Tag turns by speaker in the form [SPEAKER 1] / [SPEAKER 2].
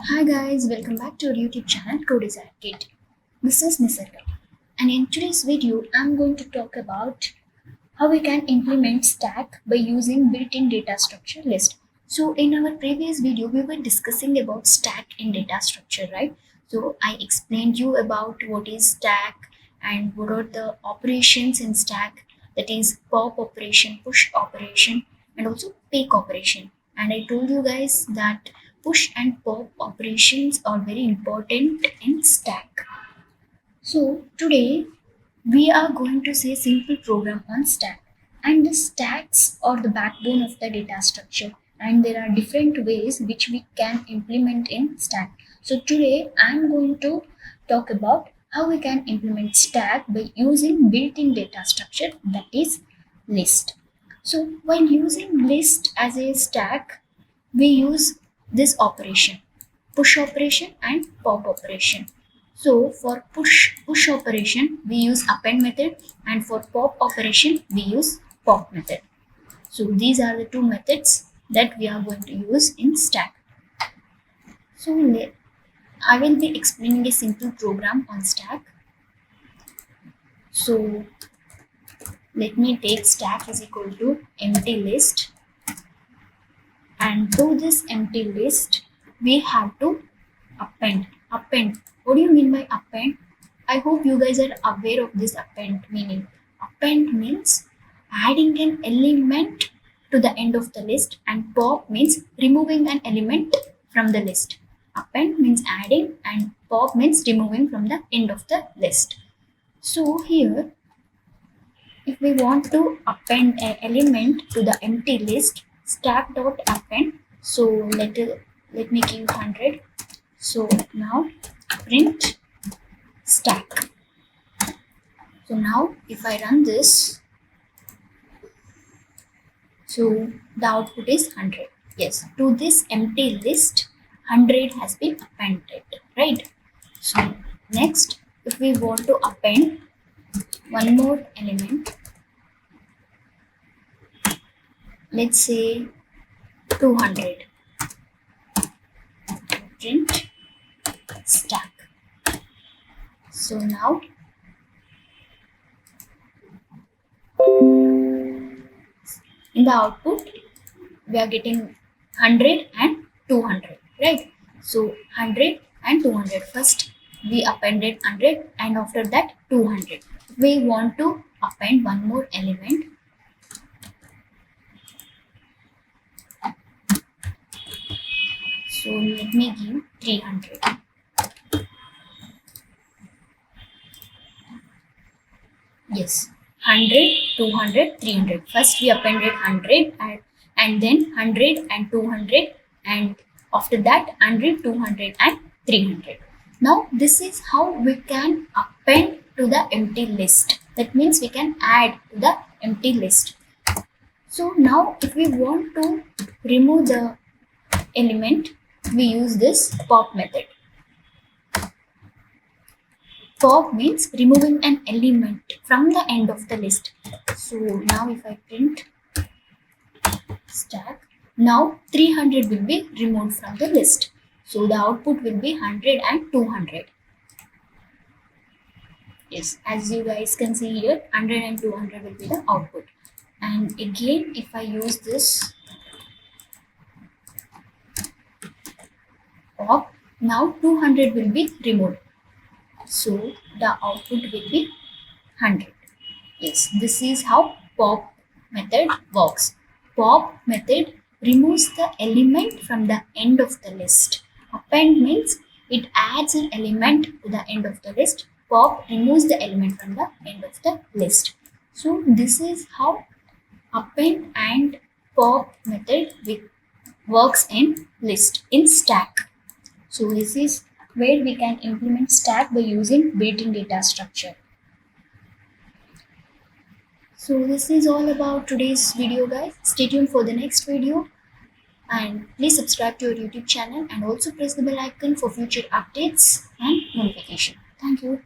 [SPEAKER 1] Hi guys, welcome back to our YouTube channel Codesign Kit. This is Nisarga, and in today's video, I'm going to talk about how we can implement stack by using built-in data structure list. So in our previous video, we were discussing about stack in data structure, right? So I explained you about what is stack and what are the operations in stack, that is pop operation, push operation, and also take operation. And I told you guys that push and pop operations are very important in stack. So today we are going to see a simple program on stack, and the stacks are the backbone of the data structure, and there are different ways which we can implement in stack. So today I'm going to talk about how we can implement stack by using built-in data structure, that is list. So while using list as a stack, we use this operation, push operation and pop operation. So for push operation we use append method, and for pop operation we use pop method. So these are the two methods that we are going to use in stack. So I will be explaining a simple program on stack. So let me take stack is equal to empty list, and to this empty list we have to append. What do you mean by append? I hope you guys are aware of this append meaning. Append means adding an element to the end of the list, and pop means removing an element from the list. Append means adding and pop means removing from the end of the list. So here, if we want to append an element to the empty list, stack dot append. So let me give 100. So now print stack. So now if I run this, so the output is 100. Yes, to this empty list 100 has been appended, right? So next, if we want to append one more element, let's say 200, print stack. So now in the output we are getting 100 and 200, right? So 100 and 200, first we appended 100 and after that 200. We want to append one more element, so let me give 300. Yes, 100, 200, 300. First we appended 100 and then 100 and 200, and after that 100, 200 and 300. Now this is how we can append to the empty list. That means we can add to the empty list. So now if we want to remove the element, we use this pop method. Pop means removing an element from the end of the list. So now if I print stack, now 300 will be removed from the list. So the output will be 100 and 200. Yes, as you guys can see here, 100 and 200 will be the output. And again, if I use this pop, now 200 will be removed. So the output will be 100. Yes, this is how pop method works. Pop method removes the element from the end of the list. Append means it adds an element to the end of the list. Pop removes the element from the end of the list. So this is how append and pop method works in list in stack. So this is where we can implement stack by using built-in data structure. So this is all about today's video, guys. Stay tuned for the next video, and please subscribe to our YouTube channel and also press the bell icon for future updates and notification. Thank you.